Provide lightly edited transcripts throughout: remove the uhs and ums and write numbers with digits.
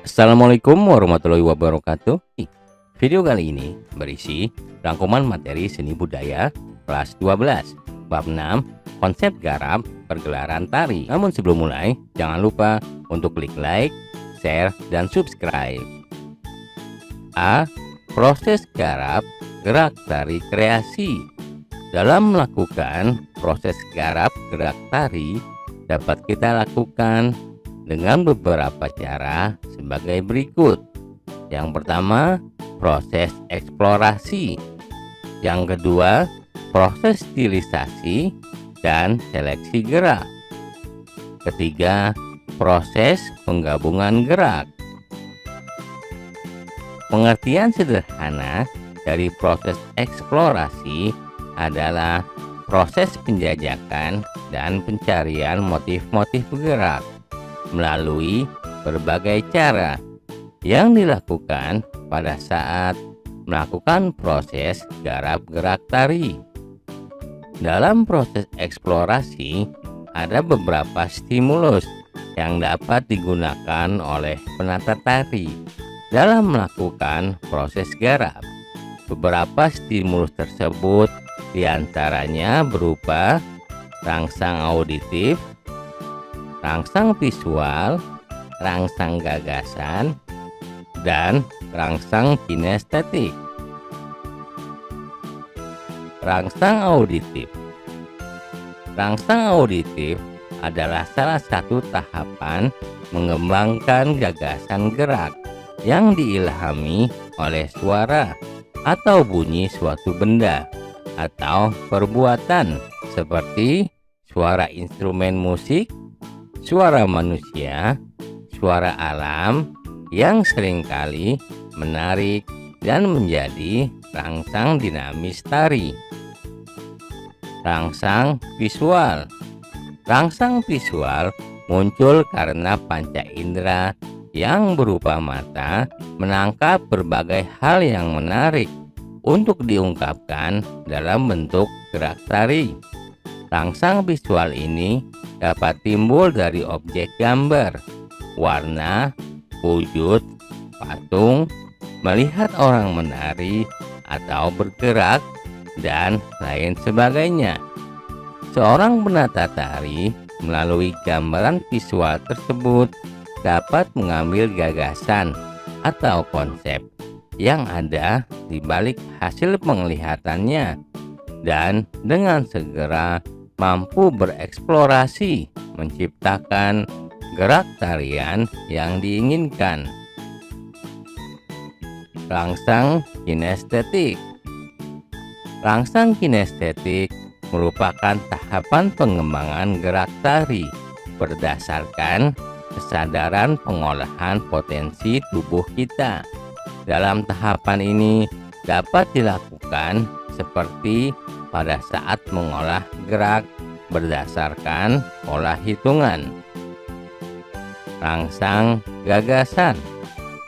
Assalamualaikum warahmatullahi wabarakatuh. Video kali ini berisi rangkuman materi seni budaya kelas 12 bab 6 konsep garap pergelaran tari. Namun sebelum mulai, jangan lupa untuk klik like, share, dan subscribe. A. Proses garap gerak tari kreasi. Dalam melakukan proses garap gerak tari dapat kita lakukan dengan beberapa cara sebagai berikut. Yang pertama, proses eksplorasi. Yang kedua, proses stilisasi dan seleksi gerak. Ketiga, proses penggabungan gerak. Pengertian sederhana dari proses eksplorasi adalah proses penjajakan dan pencarian motif-motif gerak melalui berbagai cara yang dilakukan pada saat melakukan proses garap gerak tari. Dalam proses eksplorasi ada beberapa stimulus yang dapat digunakan oleh penata tari dalam melakukan proses garap. Beberapa stimulus tersebut diantaranya berupa rangsang auditif, rangsang visual, rangsang gagasan, dan rangsang kinestetik. Rangsang auditif. Rangsang auditif adalah salah satu tahapan mengembangkan gagasan gerak yang diilhami oleh suara atau bunyi suatu benda atau perbuatan seperti suara instrumen musik, suara manusia, suara alam yang seringkali menarik dan menjadi rangsang dinamis tari. Rangsang visual. Rangsang visual muncul karena panca indera yang berupa mata menangkap berbagai hal yang menarik untuk diungkapkan dalam bentuk gerak tari. Rangsang visual ini dapat timbul dari objek gambar, warna, wujud, patung, melihat orang menari atau bergerak, dan lain sebagainya. Seorang penata tari melalui gambaran visual tersebut dapat mengambil gagasan atau konsep yang ada di balik hasil penglihatannya dan dengan segera mampu bereksplorasi menciptakan gerak tarian yang diinginkan. Rangsang kinestetik. Rangsang kinestetik merupakan tahapan pengembangan gerak tari berdasarkan kesadaran pengolahan potensi tubuh kita. Dalam tahapan ini dapat dilakukan seperti pada saat mengolah gerak berdasarkan pola hitungan. Rangsang gagasan.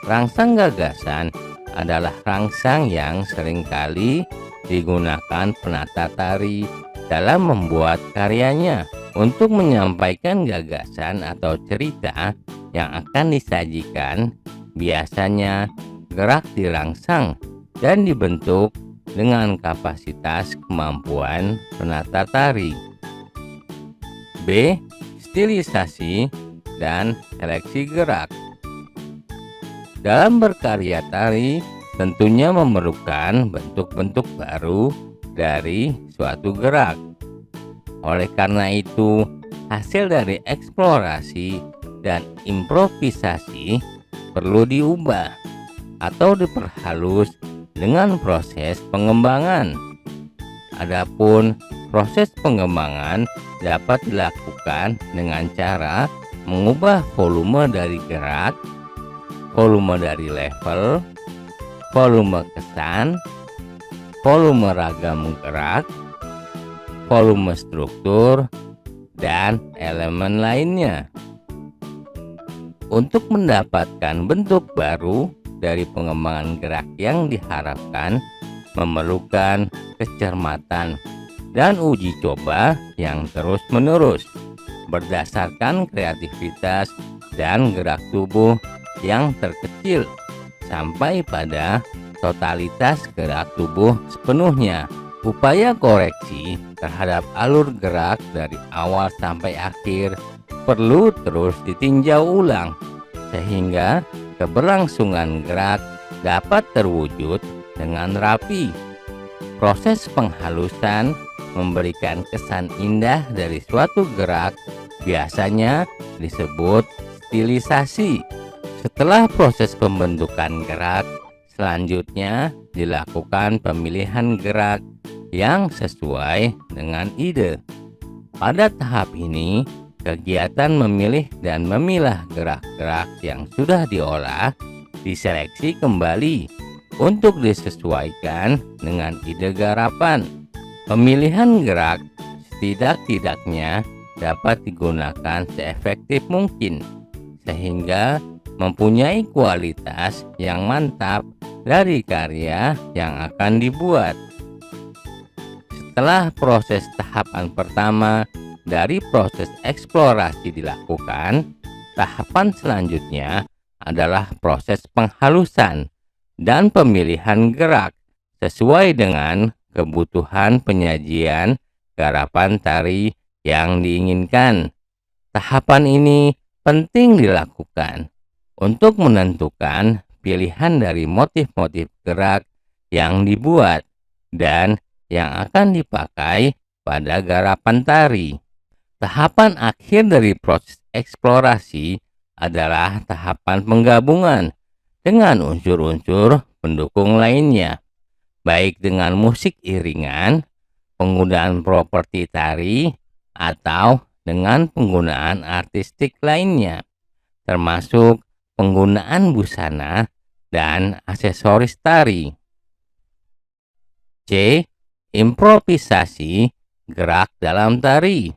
Rangsang gagasan adalah rangsang yang seringkali digunakan penata tari dalam membuat karyanya untuk menyampaikan gagasan atau cerita yang akan disajikan. Biasanya gerak dirangsang dan dibentuk dengan kapasitas kemampuan penata tari. B. Stilisasi dan seleksi gerak. Dalam berkarya tari tentunya memerlukan bentuk-bentuk baru dari suatu gerak. Oleh karena itu, hasil dari eksplorasi dan improvisasi perlu diubah atau diperhalus dengan proses pengembangan. Adapun proses pengembangan dapat dilakukan dengan cara mengubah volume dari gerak, volume dari level, volume kesan, volume ragam gerak, volume struktur, dan elemen lainnya. Untuk mendapatkan bentuk baru dari pengembangan gerak yang diharapkan memerlukan kecermatan dan uji coba yang terus-menerus berdasarkan kreativitas dan gerak tubuh yang terkecil sampai pada totalitas gerak tubuh sepenuhnya. Upaya koreksi terhadap alur gerak dari awal sampai akhir perlu terus ditinjau ulang sehingga keberlangsungan gerak dapat terwujud dengan rapi. Proses penghalusan memberikan kesan indah dari suatu gerak biasanya disebut stilisasi. Setelah proses pembentukan gerak, selanjutnya dilakukan pemilihan gerak yang sesuai dengan ide. Pada tahap ini, kegiatan memilih dan memilah gerak-gerak yang sudah diolah diseleksi kembali untuk disesuaikan dengan ide garapan. Pemilihan gerak setidak-tidaknya dapat digunakan seefektif mungkin sehingga mempunyai kualitas yang mantap dari karya yang akan dibuat. Setelah proses tahapan pertama dari proses eksplorasi dilakukan, tahapan selanjutnya adalah proses penghalusan dan pemilihan gerak sesuai dengan kebutuhan penyajian garapan tari yang diinginkan. Tahapan ini penting dilakukan untuk menentukan pilihan dari motif-motif gerak yang dibuat dan yang akan dipakai pada garapan tari. Tahapan akhir dari proses eksplorasi adalah tahapan penggabungan dengan unsur-unsur pendukung lainnya, baik dengan musik iringan, penggunaan properti tari, atau dengan penggunaan artistik lainnya, termasuk penggunaan busana dan aksesoris tari. C. Improvisasi gerak dalam tari.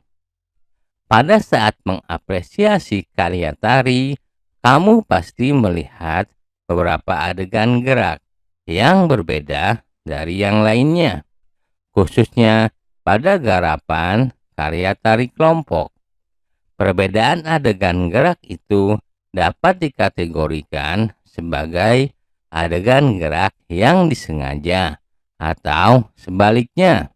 Pada saat mengapresiasi karya tari, kamu pasti melihat beberapa adegan gerak yang berbeda dari yang lainnya, khususnya pada garapan karya tari kelompok. Perbedaan adegan gerak itu dapat dikategorikan sebagai adegan gerak yang disengaja atau sebaliknya.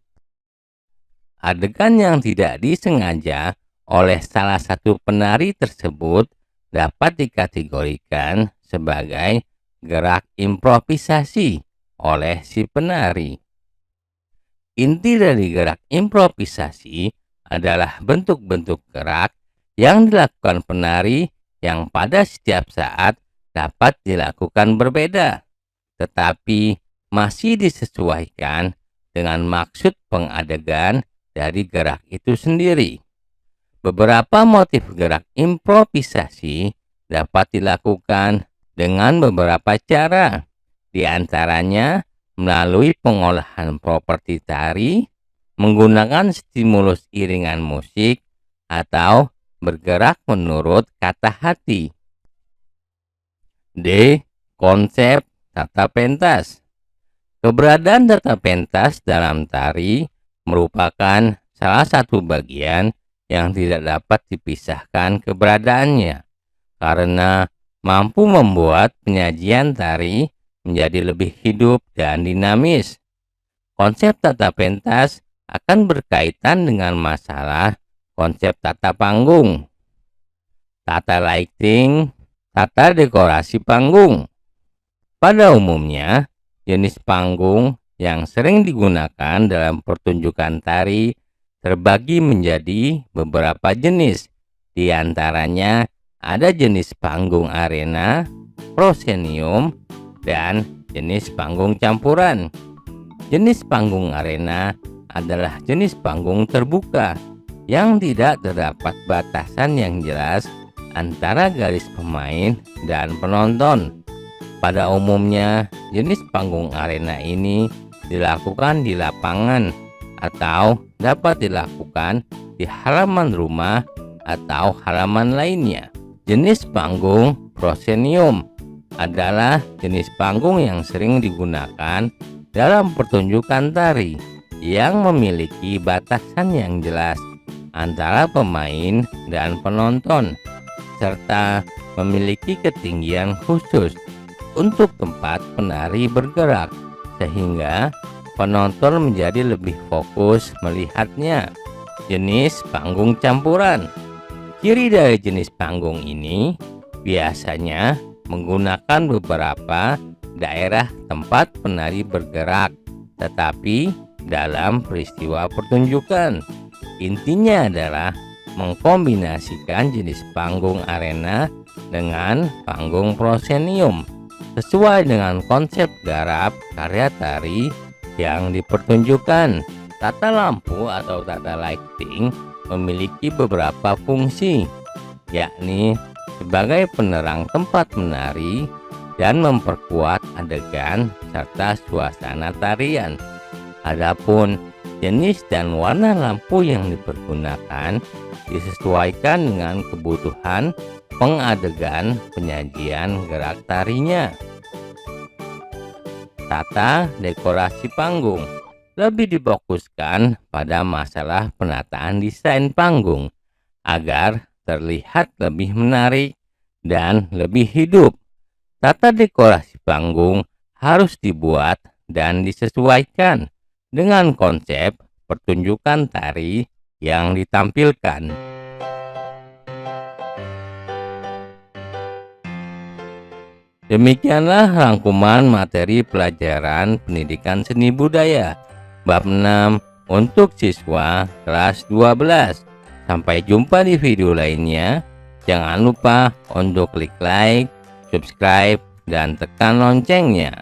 Adegan yang tidak disengaja oleh salah satu penari tersebut dapat dikategorikan sebagai gerak improvisasi oleh si penari. Inti dari gerak improvisasi adalah bentuk-bentuk gerak yang dilakukan penari yang pada setiap saat dapat dilakukan berbeda, tetapi masih disesuaikan dengan maksud pengadegan dari gerak itu sendiri. Beberapa motif gerak improvisasi dapat dilakukan dengan beberapa cara, di antaranya melalui pengolahan properti tari, menggunakan stimulus iringan musik, atau bergerak menurut kata hati. D. Konsep tata pentas. Keberadaan tata pentas dalam tari merupakan salah satu bagian yang tidak dapat dipisahkan keberadaannya, karena mampu membuat penyajian tari menjadi lebih hidup dan dinamis. Konsep tata pentas akan berkaitan dengan masalah konsep tata panggung, tata lighting, tata dekorasi panggung. Pada umumnya, jenis panggung yang sering digunakan dalam pertunjukan tari terbagi menjadi beberapa jenis. Di antaranya ada jenis panggung arena, proscenium, dan jenis panggung campuran. Jenis panggung arena adalah jenis panggung terbuka yang tidak terdapat batasan yang jelas antara garis pemain dan penonton. Pada umumnya, jenis panggung arena ini dilakukan di lapangan atau dapat dilakukan di halaman rumah atau halaman lainnya. Jenis panggung proscenium adalah jenis panggung yang sering digunakan dalam pertunjukan tari yang memiliki batasan yang jelas antara pemain dan penonton, serta memiliki ketinggian khusus untuk tempat penari bergerak, sehingga penonton menjadi lebih fokus melihatnya. Jenis panggung campuran. Ciri dari jenis panggung ini biasanya menggunakan beberapa daerah tempat penari bergerak, tetapi dalam peristiwa pertunjukan. Intinya adalah mengkombinasikan jenis panggung arena dengan panggung proscenium sesuai dengan konsep garap karya tari yang dipertunjukkan. Tata lampu atau tata lighting memiliki beberapa fungsi, yakni sebagai penerang tempat menari dan memperkuat adegan serta suasana tarian. Adapun jenis dan warna lampu yang dipergunakan disesuaikan dengan kebutuhan pengadegan penyajian gerak tarinya. Tata dekorasi panggung lebih difokuskan pada masalah penataan desain panggung agar terlihat lebih menarik dan lebih hidup. Tata dekorasi panggung harus dibuat dan disesuaikan dengan konsep pertunjukan tari yang ditampilkan. Demikianlah rangkuman materi pelajaran pendidikan seni budaya bab 6 untuk siswa kelas 12. Sampai jumpa di video lainnya. Jangan lupa untuk klik like, subscribe, dan tekan loncengnya.